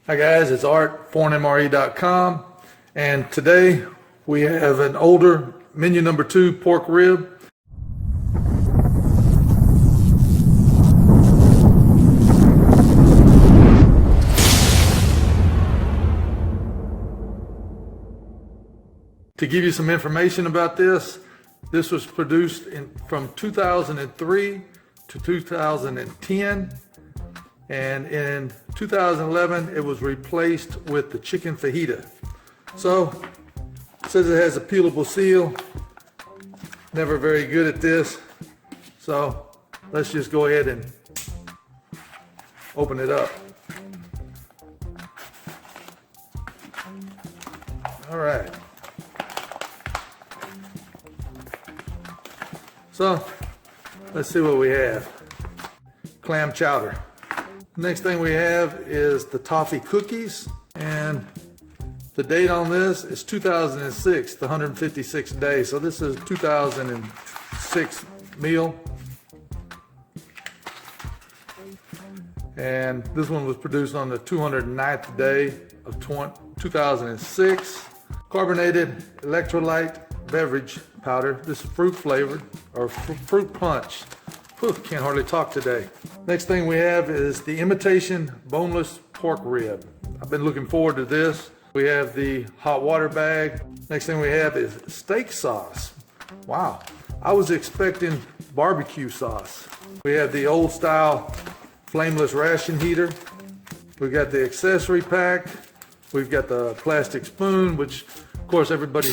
Hi guys, it's Art, ForeignMRE.com, and today we have an older menu number 2 pork rib. To give you some information about this was produced from 2003 to 2010. And in 2011, it was replaced with the chicken fajita. So, it says it has a peelable seal. Never very good at this. So, let's just go ahead and open it up. All right. So, let's see what we have. Clam chowder. Next thing we have is the toffee cookies, and the date on this is 2006, the 156th day. So this is 2006 meal. And this one was produced on the 209th day of 2006. Carbonated electrolyte beverage powder. This is fruit flavored, or fruit punch. Whew, can't hardly talk today. Next thing we have is the imitation boneless pork rib. I've been looking forward to this. We have the hot water bag. Next thing we have is steak sauce. Wow, I was expecting barbecue sauce. We have the old style flameless ration heater. We've got the accessory pack. We've got the plastic spoon, which of course everybody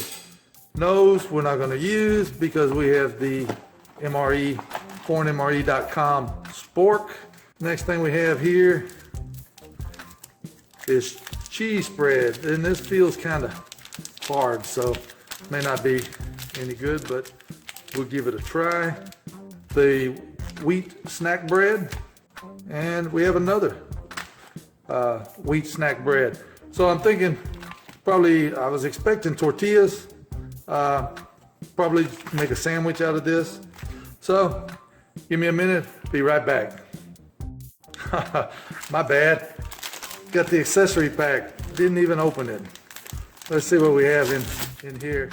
knows we're not gonna use because we have the MRE, ForeignMRE.com spork. Next thing we have here is cheese spread, and this feels kind of hard, so may not be any good, but we'll give it a try. The wheat snack bread, and we have another wheat snack bread. So I'm thinking I was expecting tortillas, probably make a sandwich out of this. So, give me a minute, be right back. My bad. Got the accessory pack, didn't even open it. Let's see what we have in here.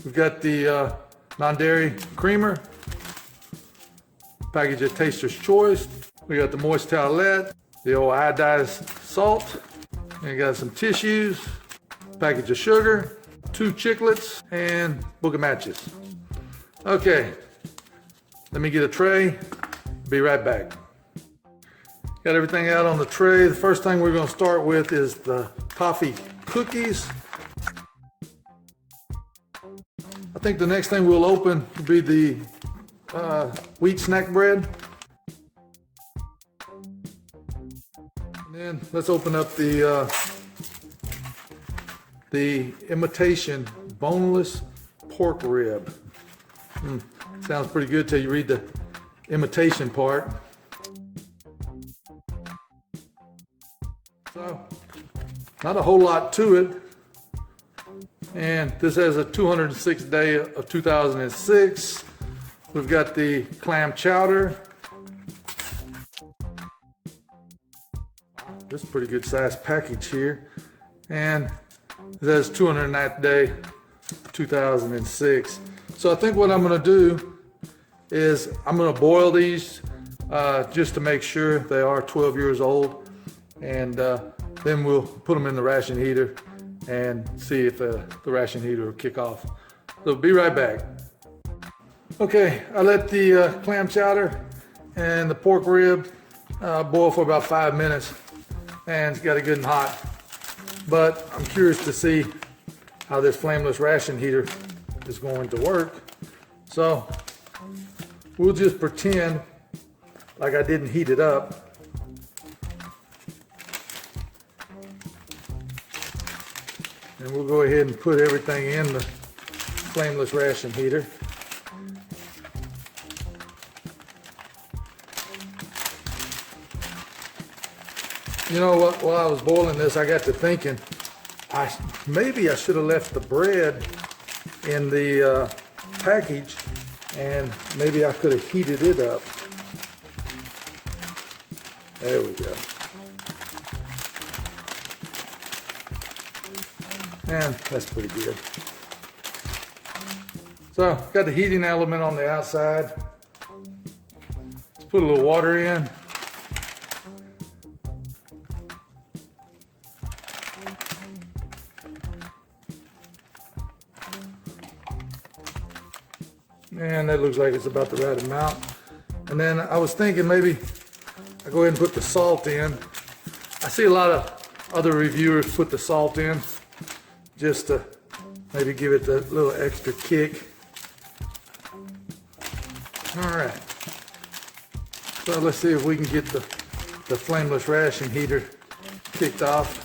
We've got the non-dairy creamer, package of Taster's Choice. We got the moist towelette, the old iodized salt, and you got some tissues, package of sugar, 2 chiclets, and book of matches. Okay. Let me get a tray, be right back. Got everything out on the tray. The first thing we're gonna start with is the toffee cookies. I think the next thing we'll open will be the wheat snack bread. And then let's open up the imitation boneless pork rib. Sounds pretty good till you read the imitation part. So, not a whole lot to it. And this has a 206th day of 2006. We've got the clam chowder. This is a pretty good sized package here. And it says 209th day, 2006. So I think what I'm gonna do is I'm gonna boil these just to make sure they are 12 years old, and then we'll put them in the ration heater and see if the ration heater will kick off. So be right back. Okay, I let the clam chowder and the pork rib boil for about 5 minutes, and it's got it good and hot. But I'm curious to see how this flameless ration heater is going to work. So we'll just pretend like I didn't heat it up. And we'll go ahead and put everything in the flameless ration heater. You know what, while I was boiling this, I got to thinking, maybe I should have left the bread in the package, and maybe I could have heated it up. There we go. And that's pretty good. So, got the heating element on the outside. Let's put a little water in. And that looks like it's about the right amount. And then I was thinking maybe I go ahead and put the salt in. I see a lot of other reviewers put the salt in just to maybe give it that little extra kick. All right. So let's see if we can get the flameless ration heater kicked off.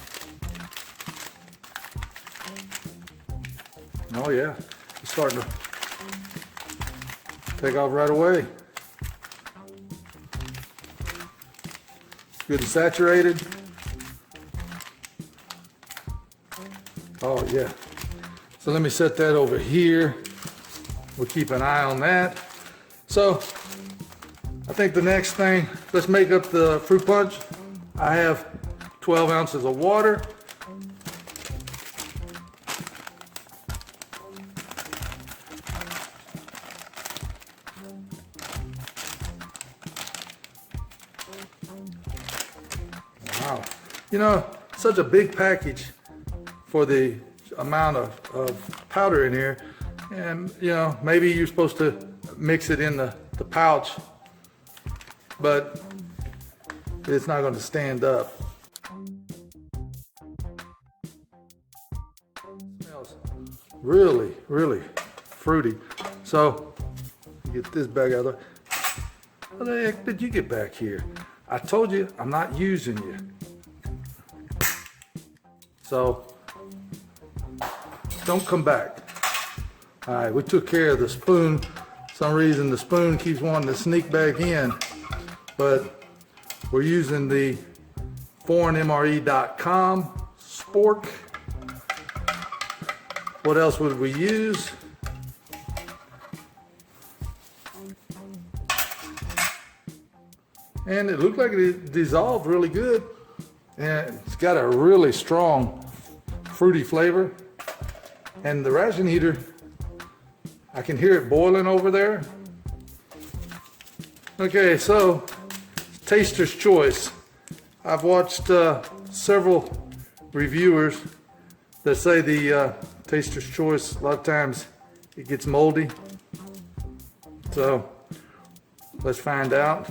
Oh yeah, it's starting to take off right away. Good and saturated. Oh yeah. So let me set that over here. We'll keep an eye on that. So I think the next thing, let's make up the fruit punch. I have 12 ounces of water. Wow. You know, such a big package for the amount of powder in here. And, you know, maybe you're supposed to mix it in the pouch, but it's not going to stand up. Smells really, really fruity. So, get this bag out of there. How the heck did you get back here? I told you I'm not using you. So, don't come back. All right, we took care of the spoon. For some reason the spoon keeps wanting to sneak back in, but we're using the ForeignMRE.com spork. What else would we use? And it looked like it dissolved really good. And it's got a really strong fruity flavor. And the ration heater, I can hear it boiling over there. Okay, so taster's choice. I've watched several reviewers that say the taster's choice, a lot of times it gets moldy. So let's find out.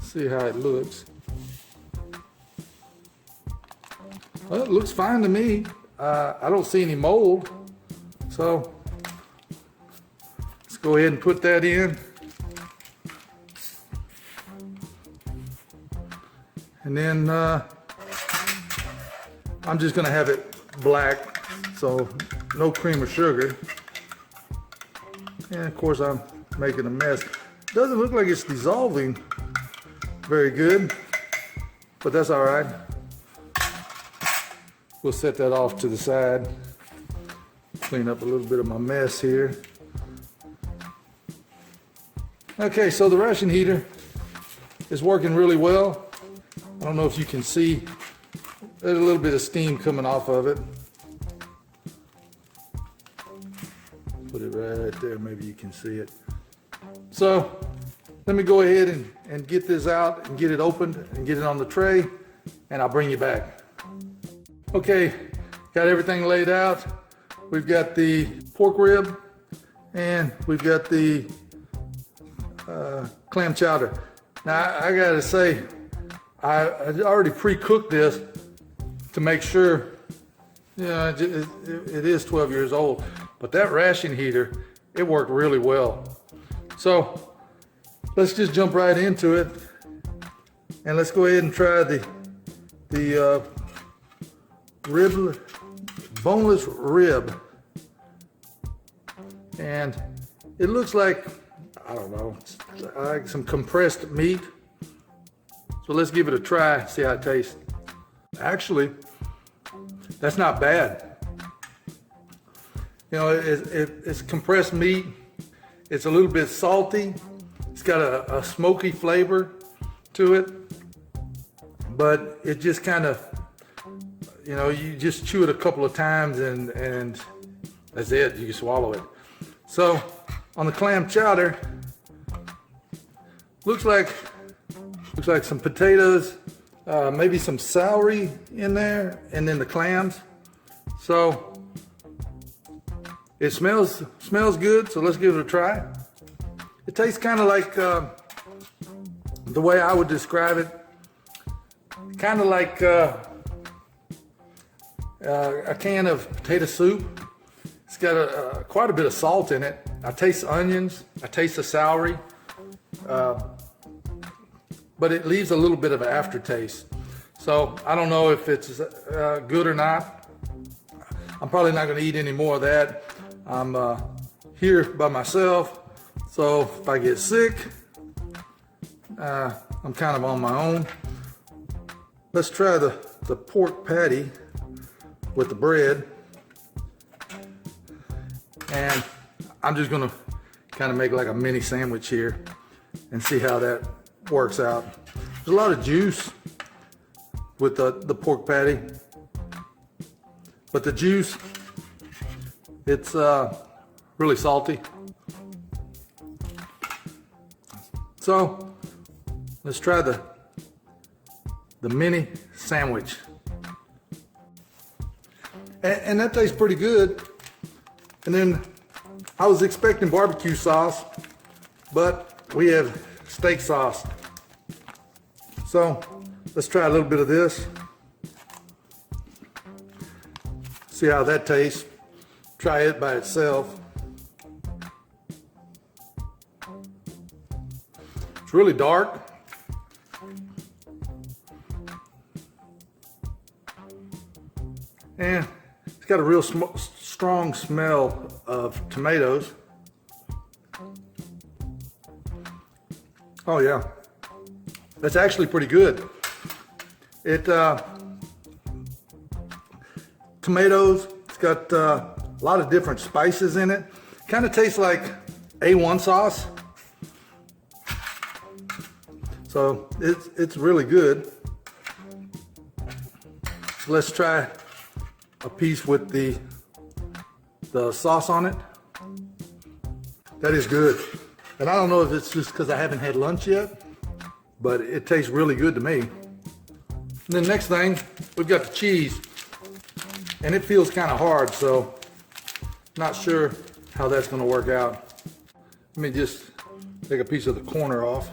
See how it looks. Well, it looks fine to me. I don't see any mold. So let's go ahead and put that in. And then I'm just gonna have it black, so no cream or sugar. And of course I'm making a mess. Doesn't look like it's dissolving very good, but that's all right. We'll set that off to the side. Clean up a little bit of my mess here. Okay, so the ration heater is working really well. I don't know if you can see, there's a little bit of steam coming off of it. Put it right there, maybe you can see it. So let me go ahead and get this out and get it opened and get it on the tray, and I'll bring you back. Okay, got everything laid out. We've got the pork rib and we've got the clam chowder. Now I gotta say, I already pre-cooked this to make sure, you know, it is 12 years old, but that ration heater, it worked really well. So let's just jump right into it, and let's go ahead and try the boneless rib. And it looks like, I don't know, like some compressed meat. So let's give it a try, see how it tastes. Actually, that's not bad. You know, it's compressed meat. It's a little bit salty. It's got a smoky flavor to it. but it just kind of, you know, you just chew it a couple of times and that's it, you can swallow it. So on the clam chowder, looks like some potatoes, maybe some celery in there, and then the clams. So it smells good, so let's give it a try. It tastes kind of like, the way I would describe it, kind of like a can of potato soup. It's got quite a bit of salt in it. I taste the onions, I taste the celery, but it leaves a little bit of an aftertaste. So I don't know if it's good or not. I'm probably not gonna eat any more of that. I'm here by myself, so if I get sick, I'm kind of on my own. Let's try the pork patty with the bread. And I'm just gonna kind of make like a mini sandwich here and see how that works out. There's a lot of juice with the pork patty, but the juice, it's really salty. So let's try the mini sandwich. And that tastes pretty good. And then I was expecting barbecue sauce, but we have steak sauce. So let's try a little bit of this. See how that tastes. Try it by itself. It's really dark. And it's got a real strong smell of tomatoes. Oh yeah, that's actually pretty good. It tomatoes, it's got a lot of different spices in it. Kind of tastes like A1 sauce. So it's really good. Let's try a piece with the sauce on it. That is good. And I don't know if it's just because I haven't had lunch yet, but it tastes really good to me. And then next thing, we've got the cheese. And it feels kind of hard, so not sure how that's gonna work out. Let me just take a piece of the corner off.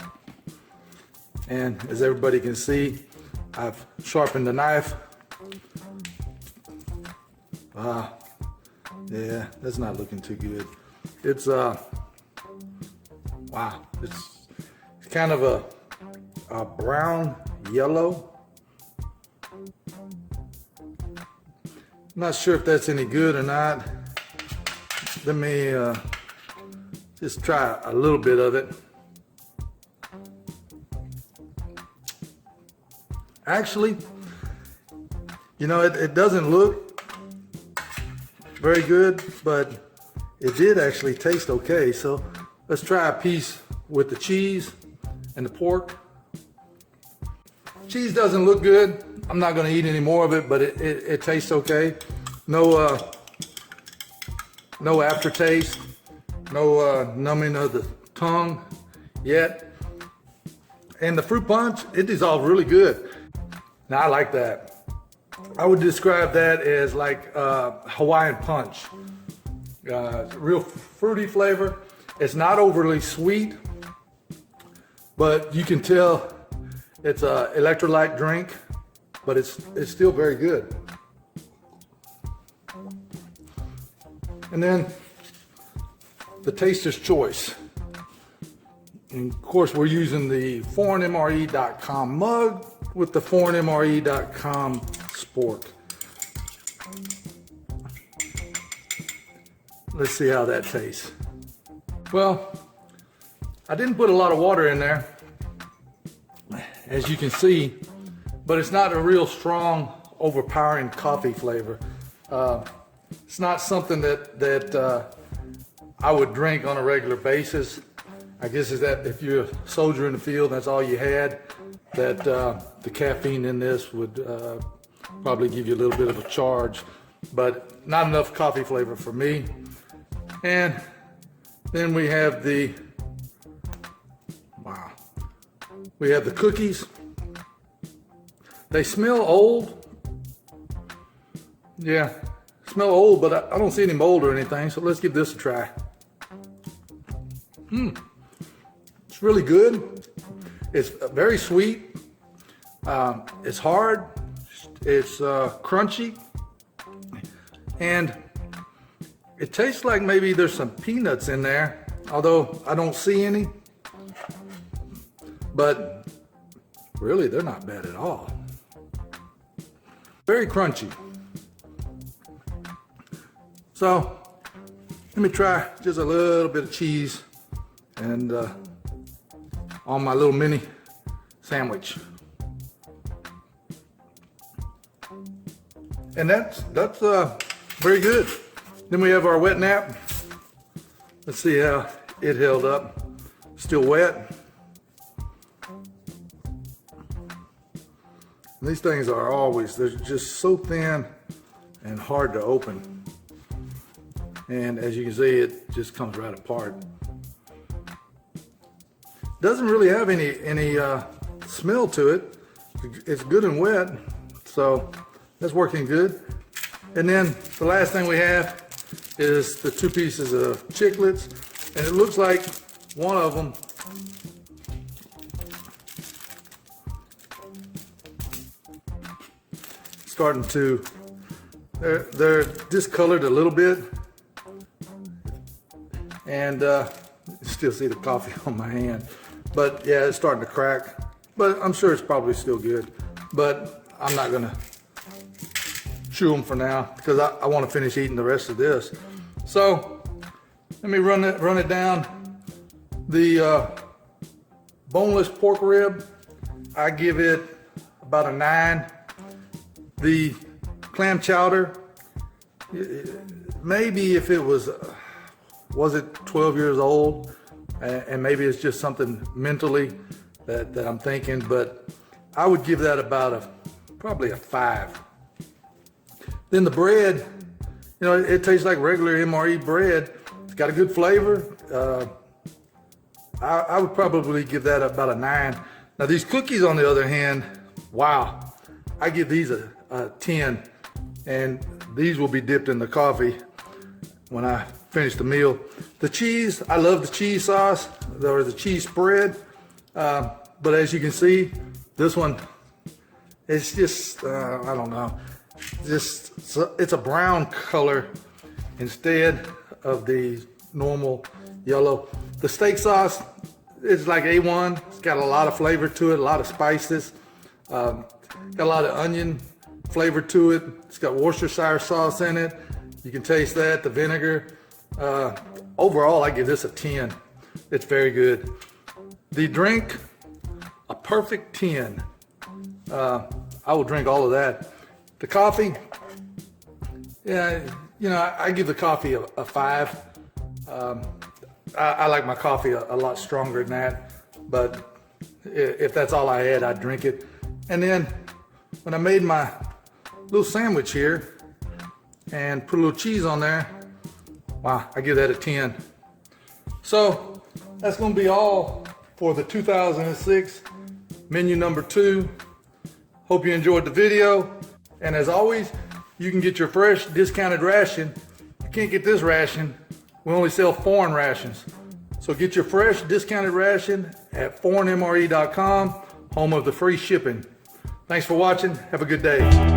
And as everybody can see, I've sharpened the knife. Yeah, that's not looking too good. It's wow, it's kind of a brown yellow. Not sure if that's any good or not. Let me just try a little bit of it. Actually, you know, it doesn't look very good, but it did actually taste okay. So let's try a piece with the cheese and the pork. Cheese doesn't look good. I'm not gonna eat any more of it, but it tastes okay. No aftertaste, no numbing of the tongue yet. And the fruit punch, it dissolved really good. Now I like that. I would describe that as like Hawaiian punch. Real fruity flavor. It's not overly sweet, but you can tell it's an electrolyte drink, but it's still very good. And then the taster's choice. And of course, we're using the ForeignMRE.com mug with the ForeignMRE.com spork. Let's see how that tastes. Well, I didn't put a lot of water in there, as you can see, but it's not a real strong, overpowering coffee flavor. It's not something that I would drink on a regular basis. I guess is that if you're a soldier in the field, that's all you had, that the caffeine in this would probably give you a little bit of a charge, but not enough coffee flavor for me. And then we have the, wow, we have the cookies. They smell old. Yeah, smell old, but I don't see any mold or anything, so let's give this a try. It's really good. It's very sweet. It's hard. It's crunchy. And it tastes like maybe there's some peanuts in there, although I don't see any. But really, they're not bad at all. Very crunchy. So let me try just a little bit of cheese and on my little mini sandwich. And that's very good. Then we have our wet nap. Let's see how it held up. Still wet. And these things are always, they're just so thin and hard to open. And as you can see, it just comes right apart. Doesn't really have any smell to it. It's good and wet, so that's working good. And then the last thing we have is the 2 pieces of chiclets, and it looks like one of them starting to, they're discolored a little bit, and you still see the coffee on my hand. But yeah, it's starting to crack, but I'm sure it's probably still good. But I'm not gonna chew them for now because I want to finish eating the rest of this. So let me run it down. The boneless pork rib, I give it about a 9. The clam chowder, maybe if it was it 12 years old, and maybe it's just something mentally that I'm thinking, but I would give that about probably a 5. Then the bread, you know, it tastes like regular MRE bread. It's got a good flavor. I would probably give that about a 9. Now these cookies, on the other hand, wow, I give these a 10, and these will be dipped in the coffee when I finish the meal. The cheese, I love the cheese sauce or the cheese spread, but as you can see, this one, it's just, I don't know, it's a brown color instead of the normal yellow. The steak sauce is like A1. It's got a lot of flavor to it, a lot of spices, got a lot of onion flavor to it. It's got Worcestershire sauce in it. You can taste that, the vinegar. Overall, I give this a 10. It's very good. The drink, a perfect 10. I will drink all of that. The coffee, yeah, you know, I give the coffee a 5. I like my coffee a lot stronger than that, but if that's all I had, I'd drink it. And then when I made my little sandwich here and put a little cheese on there, wow, I give that a 10. So that's going to be all for the 2006 menu number 2. Hope you enjoyed the video. And as always, you can get your fresh discounted ration. You can't get this ration. We only sell foreign rations. So get your fresh discounted ration at ForeignMRE.com, home of the free shipping. Thanks for watching. Have a good day.